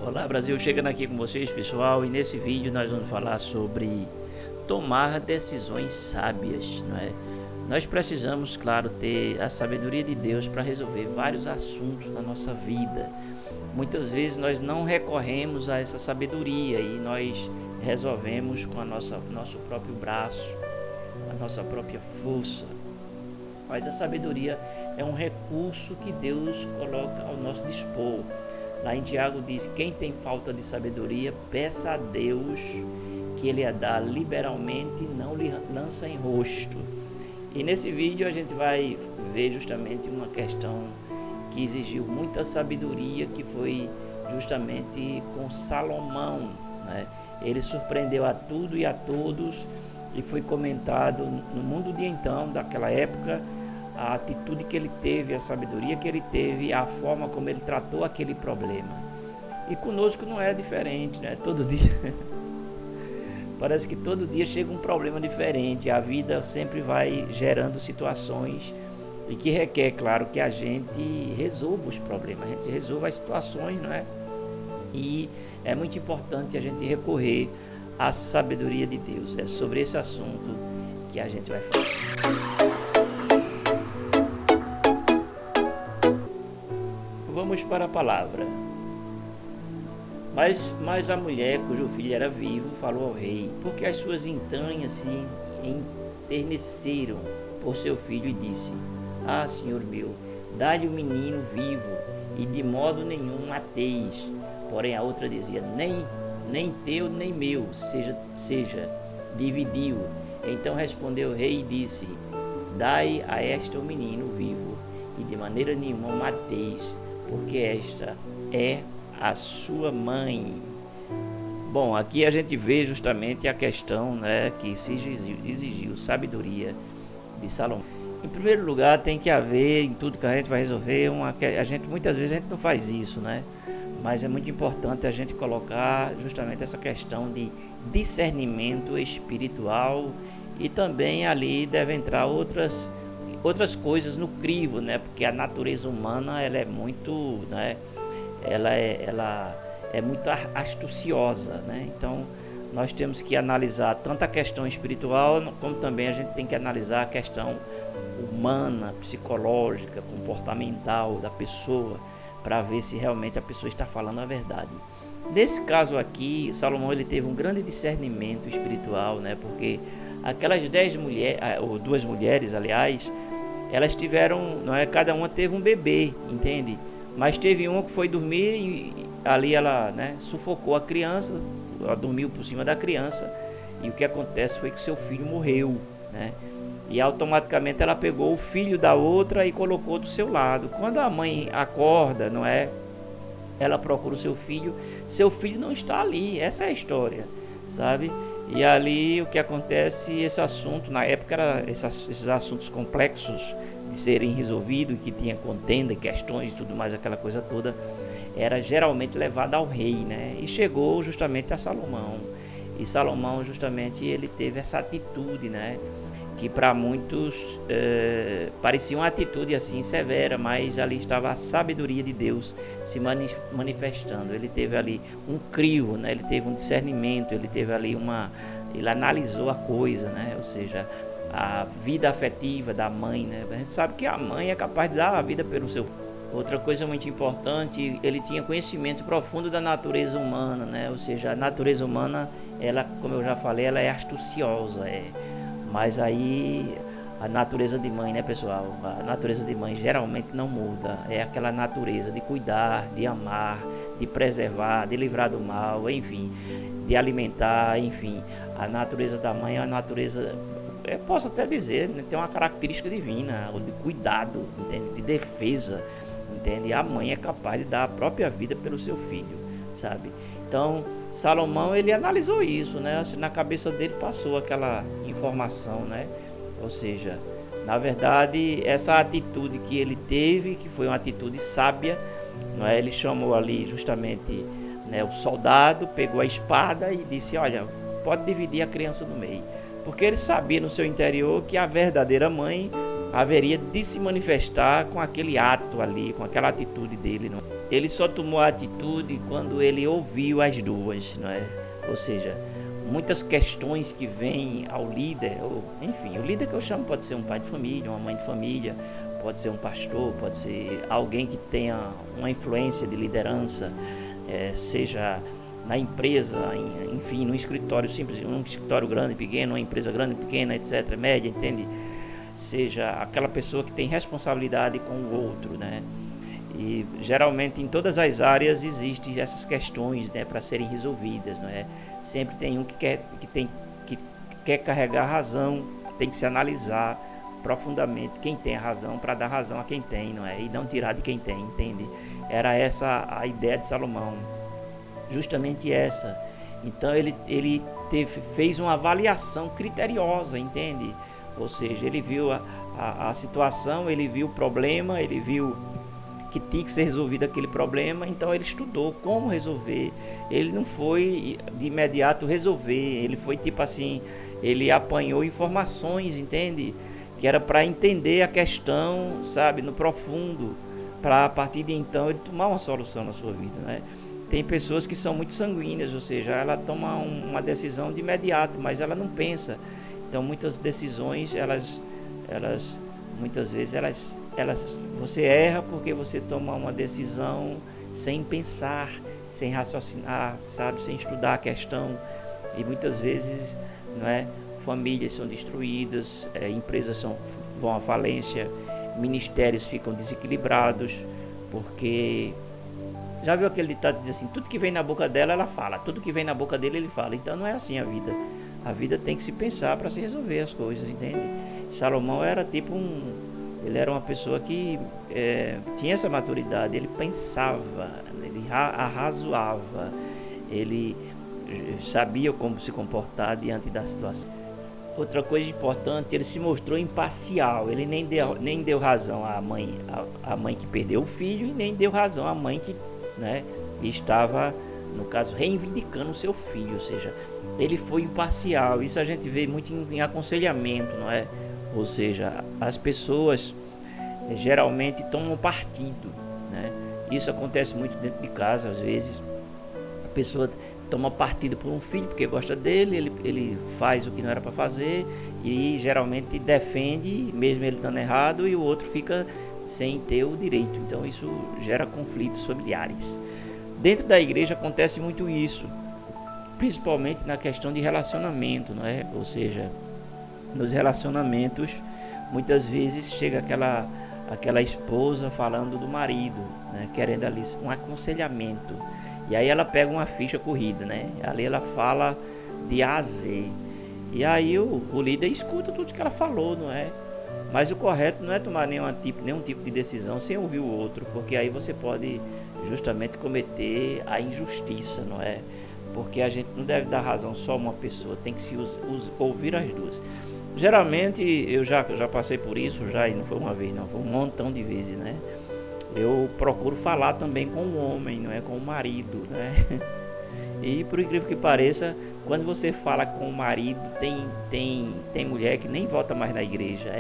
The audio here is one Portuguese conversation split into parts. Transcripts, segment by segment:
Olá Brasil, chegando aqui com vocês pessoal, e nesse vídeo nós vamos falar sobre tomar decisões sábias, não é? Nós precisamos, claro, ter a sabedoria de Deus para resolver vários assuntos na nossa vida. Muitas vezes nós não recorremos a essa sabedoria e nós resolvemos com nosso próprio braço, a nossa própria força. Mas a sabedoria é um recurso que Deus coloca ao nosso dispor. Lá em Tiago diz: quem tem falta de sabedoria, peça a Deus que Ele a dá liberalmente, não lhe lança em rosto. E nesse vídeo a gente vai ver justamente uma questão que exigiu muita sabedoria, que foi justamente com Salomão, né? Ele surpreendeu a tudo e a todos, e foi comentado no mundo de então, daquela época, a atitude que ele teve, a sabedoria que ele teve, a forma como ele tratou aquele problema. E conosco não é diferente, né? Todo dia parece que todo dia chega um problema diferente. A vida sempre vai gerando situações e que requer, claro, que a gente resolva os problemas, a gente resolva as situações, não é? E é muito importante a gente recorrer à sabedoria de Deus. É sobre esse assunto que a gente vai falar. Vamos para a palavra. Mas a mulher, cujo filho era vivo, falou ao rei, porque as suas entranhas se enterneceram por seu filho, e disse: Ah, senhor meu, dá-lhe o menino vivo, e de modo nenhum mateis. Porém a outra dizia: nem teu nem meu, seja dividiu. Então respondeu o rei e disse: Dai a esta o menino vivo, e de maneira nenhuma mateis, porque esta é a sua mãe. Bom, aqui a gente vê justamente a questão, né, que exigiu sabedoria de Salomão. Em primeiro lugar, tem que haver, em tudo que a gente vai resolver, muitas vezes a gente não faz isso, né? Mas é muito importante a gente colocar justamente essa questão de discernimento espiritual, e também ali deve entrar outras coisas no crivo, né? Porque a natureza humana, ela é muito, né? Ela é muito astuciosa, né? Então nós temos que analisar tanto a questão espiritual, como também a gente tem que analisar a questão humana, psicológica, comportamental da pessoa, para ver se realmente a pessoa está falando a verdade. Nesse caso aqui, Salomão, ele teve um grande discernimento espiritual, né? Porque aquelas 10 mulheres, ou 2 mulheres, aliás, elas tiveram, não é? Cada uma teve um bebê, entende? Mas teve uma que foi dormir e ali ela, né, sufocou a criança, ela dormiu por cima da criança, e o que acontece foi que seu filho morreu, né? E automaticamente ela pegou o filho da outra e colocou do seu lado. Quando a mãe acorda, não é? Ela procura o seu filho não está ali. Essa é a história, sabe? E ali o que acontece, esse assunto, na época era esses assuntos complexos de serem resolvidos, que tinha contenda, questões e tudo mais, aquela coisa toda, era geralmente levada ao rei, né? E chegou justamente a Salomão. E Salomão justamente ele teve essa atitude, né? Que para muitos parecia uma atitude assim severa, mas ali estava a sabedoria de Deus se manifestando. Ele teve ali um crivo, né? Ele teve um discernimento, ele teve ali ele analisou a coisa, né? Ou seja, a vida afetiva da mãe, né? A gente sabe que a mãe é capaz de dar a vida pelo seu filho. Outra coisa muito importante, ele tinha conhecimento profundo da natureza humana, né? Ou seja, a natureza humana, ela, como eu já falei, ela é astuciosa, mas aí a natureza de mãe, né, pessoal? A natureza de mãe geralmente não muda. É aquela natureza de cuidar, de amar, de preservar, de livrar do mal, enfim, de alimentar, enfim. A natureza da mãe é uma natureza, eu posso até dizer, né, tem uma característica divina, de cuidado, entende? De defesa, entende? A mãe é capaz de dar a própria vida pelo seu filho, sabe? Então Salomão, ele analisou isso, né? Na cabeça dele passou aquela informação, né? Ou seja, na verdade, essa atitude que ele teve, que foi uma atitude sábia, não é? Ele chamou ali justamente, né, o soldado, pegou a espada e disse: olha, pode dividir a criança no meio. Porque ele sabia no seu interior que a verdadeira mãe haveria de se manifestar com aquele ato ali, com aquela atitude dele, não? ele só tomou a atitude quando ele ouviu as duas, não é? Ou seja, muitas questões que vêm ao líder, ou enfim, o líder que eu chamo pode ser um pai de família, uma mãe de família, pode ser um pastor, pode ser alguém que tenha uma influência de liderança, seja na empresa, enfim, num escritório simples, um escritório grande, pequeno, uma empresa grande, pequena, etc., média, entende? Seja aquela pessoa que tem responsabilidade com o outro, né? E geralmente em todas as áreas existem essas questões, né, para serem resolvidas, não é? Sempre tem um que quer carregar a razão, tem que se analisar profundamente quem tem a razão para dar razão a quem tem, não é? E não tirar de quem tem, entende? Era essa a ideia de Salomão, justamente essa. Então ele fez uma avaliação criteriosa, entende? Ou seja, ele viu a situação, ele viu o problema, ele viu que tinha que ser resolvido aquele problema, então ele estudou como resolver. Ele não foi de imediato resolver, ele foi tipo assim, ele apanhou informações, entende? Que era para entender a questão, sabe, no profundo, para a partir de então ele tomar uma solução na sua vida, né? Tem pessoas que são muito sanguíneas, ou seja, ela toma uma decisão de imediato, mas ela não pensa. Então muitas decisões, elas muitas vezes você erra porque você toma uma decisão sem pensar, sem raciocinar, sabe, sem estudar a questão. E muitas vezes, não é, famílias são destruídas, empresas vão à falência, ministérios ficam desequilibrados, porque já viu aquele ditado que diz assim, tudo que vem na boca dela ela fala, tudo que vem na boca dele ele fala. Então não é assim a vida. A vida tem que se pensar para se resolver as coisas, entende? Salomão era tipo ele era uma pessoa que tinha essa maturidade, ele pensava, ele arrazoava, ele sabia como se comportar diante da situação. Outra coisa importante, ele se mostrou imparcial, ele nem deu razão à mãe que perdeu o filho e nem deu razão à mãe que, né, estava, no caso, reivindicando o seu filho, ou seja, ele foi imparcial. Isso a gente vê muito em aconselhamento, não é? Ou seja, as pessoas geralmente tomam partido, né? Isso acontece muito dentro de casa, às vezes. A pessoa toma partido por um filho porque gosta dele, ele faz o que não era para fazer e geralmente defende, mesmo ele estando errado, e o outro fica sem ter o direito. Então isso gera conflitos familiares. Dentro da igreja acontece muito isso, principalmente na questão de relacionamento, não é? Ou seja, nos relacionamentos, muitas vezes chega aquela esposa falando do marido, né? Querendo ali um aconselhamento. E aí ela pega uma ficha corrida, né? Ali ela fala de A a Z. E aí o líder escuta tudo que ela falou, não é? Mas o correto não é tomar nenhum tipo de decisão sem ouvir o outro, porque aí você pode justamente cometer a injustiça, não é? Porque a gente não deve dar razão só a uma pessoa, tem que se ouvir as duas. Geralmente eu já passei por isso, e não foi uma vez, não, foi um montão de vezes, né? Eu procuro falar também com o homem, não é, com o marido, né? E por incrível que pareça, quando você fala com o marido, tem mulher que nem volta mais na igreja,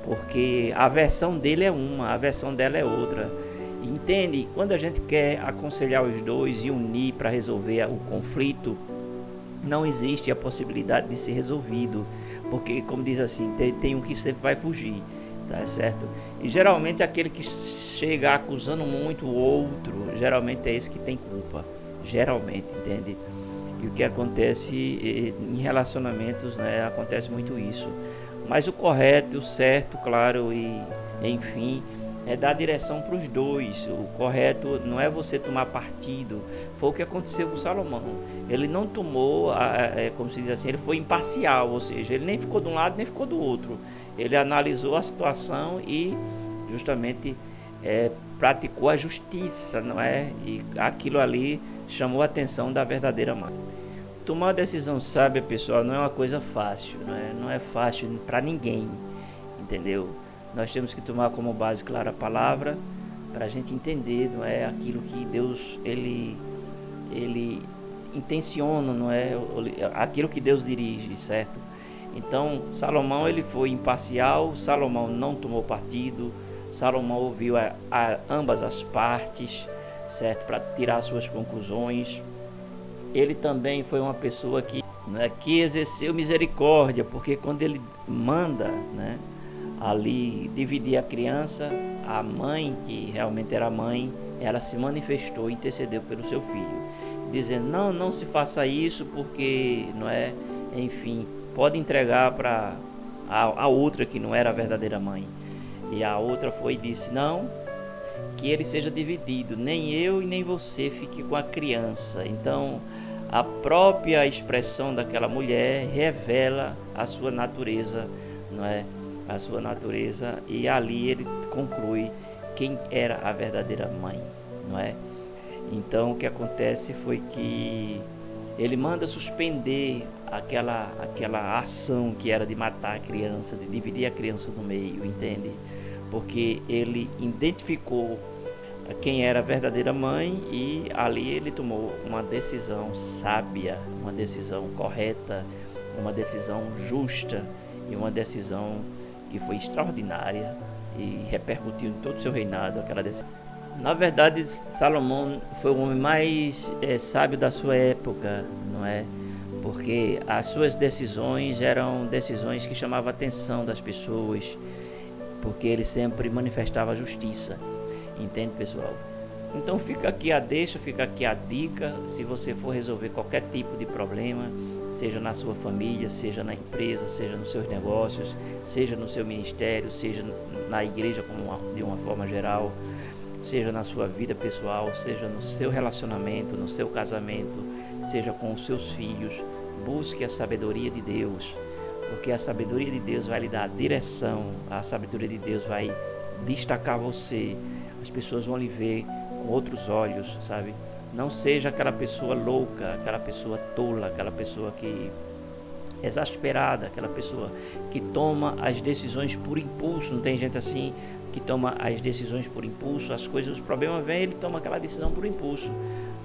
porque a versão dele é uma, a versão dela é outra. Entende? Quando a gente quer aconselhar os dois e unir para resolver o conflito, não existe a possibilidade de ser resolvido, porque, como diz assim, tem um que sempre vai fugir, tá certo? E geralmente aquele que chega acusando muito o outro, geralmente é esse que tem culpa, geralmente, entende? E o que acontece em relacionamentos, né, acontece muito isso. Mas o correto, o certo, claro, e enfim, é dar direção para os dois. O correto não é você tomar partido. Foi o que aconteceu com Salomão. Ele não tomou, como se diz assim, ele foi imparcial, ou seja, ele nem ficou de um lado nem ficou do outro. Ele analisou a situação e justamente praticou a justiça, não é? E aquilo ali chamou a atenção da verdadeira mãe. Tomar uma decisão sábia, pessoal, não é uma coisa fácil, não é fácil para ninguém, entendeu? Nós temos que tomar como base, claro, a palavra, para a gente entender, não é, aquilo que Deus ele intenciona, não é, aquilo que Deus dirige, certo? Então, Salomão ele foi imparcial, Salomão não tomou partido, Salomão ouviu a ambas as partes, certo, para tirar suas conclusões. Ele também foi uma pessoa que exerceu misericórdia, porque quando ele manda, né, ali dividir a criança, a mãe, que realmente era a mãe, ela se manifestou e intercedeu pelo seu filho, dizendo: não se faça isso, porque não é, enfim, pode entregar para a outra que não era a verdadeira mãe. E a outra foi e disse: não, que ele seja dividido, nem eu e nem você fique com a criança. Então a própria expressão daquela mulher revela a sua natureza, não é? A sua natureza, e ali ele conclui quem era a verdadeira mãe, não é? Então o que acontece foi que ele manda suspender aquela ação que era de matar a criança, de dividir a criança no meio, entende? Porque ele identificou quem era a verdadeira mãe e ali ele tomou uma decisão sábia, uma decisão correta, uma decisão justa e uma decisão que foi extraordinária e repercutiu em todo o seu reinado aquela decisão. Na verdade, Salomão foi o homem mais sábio da sua época, não é? Porque as suas decisões eram decisões que chamavam a atenção das pessoas, porque ele sempre manifestava a justiça, entende, pessoal? Então fica aqui a deixa, fica aqui a dica. Se você for resolver qualquer tipo de problema, seja na sua família, seja na empresa, seja nos seus negócios, seja no seu ministério, seja na igreja de uma forma geral, seja na sua vida pessoal, seja no seu relacionamento, no seu casamento, seja com os seus filhos, busque a sabedoria de Deus, porque a sabedoria de Deus vai lhe dar direção, a sabedoria de Deus vai destacar você, as pessoas vão lhe ver com outros olhos, sabe? Não seja aquela pessoa louca, aquela pessoa tola, aquela pessoa que exasperada, aquela pessoa que toma as decisões por impulso. Não tem gente assim que toma as decisões por impulso, as coisas, os problemas vêm, ele toma aquela decisão por impulso.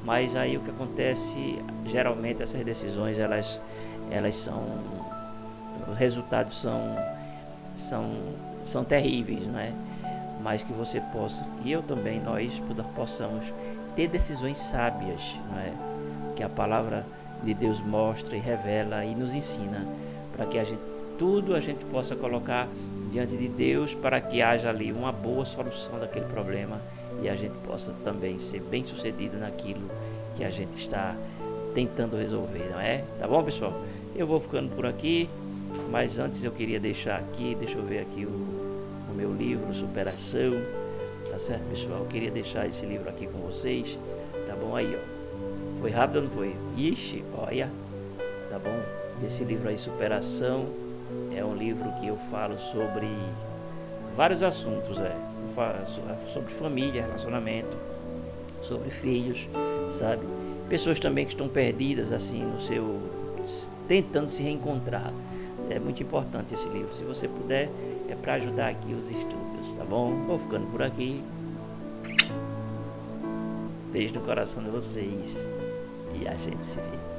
Mas aí o que acontece, geralmente essas decisões elas são, os resultados são terríveis, não é? Mas que você possa, e eu também, nós possamos ter decisões sábias, não é? Que a palavra de Deus mostra e revela e nos ensina, para que a gente possa colocar diante de Deus, para que haja ali uma boa solução daquele problema e a gente possa também ser bem sucedido naquilo que a gente está tentando resolver, não é? Tá bom, pessoal? Eu vou ficando por aqui, mas antes eu queria deixar aqui, deixa eu ver aqui o meu livro Superação, tá certo, pessoal? Eu queria deixar esse livro aqui com vocês, tá bom? Aí, ó, foi rápido ou não foi? Ixi, olha, tá bom? Esse livro aí, Superação, é um livro que eu falo sobre vários assuntos, sobre família, relacionamento, sobre filhos, sabe? Pessoas também que estão perdidas, assim, tentando se reencontrar. É muito importante esse livro, se você puder, é para ajudar aqui os estudos, tá bom? Vou ficando por aqui. Beijo no coração de vocês e a gente se vê.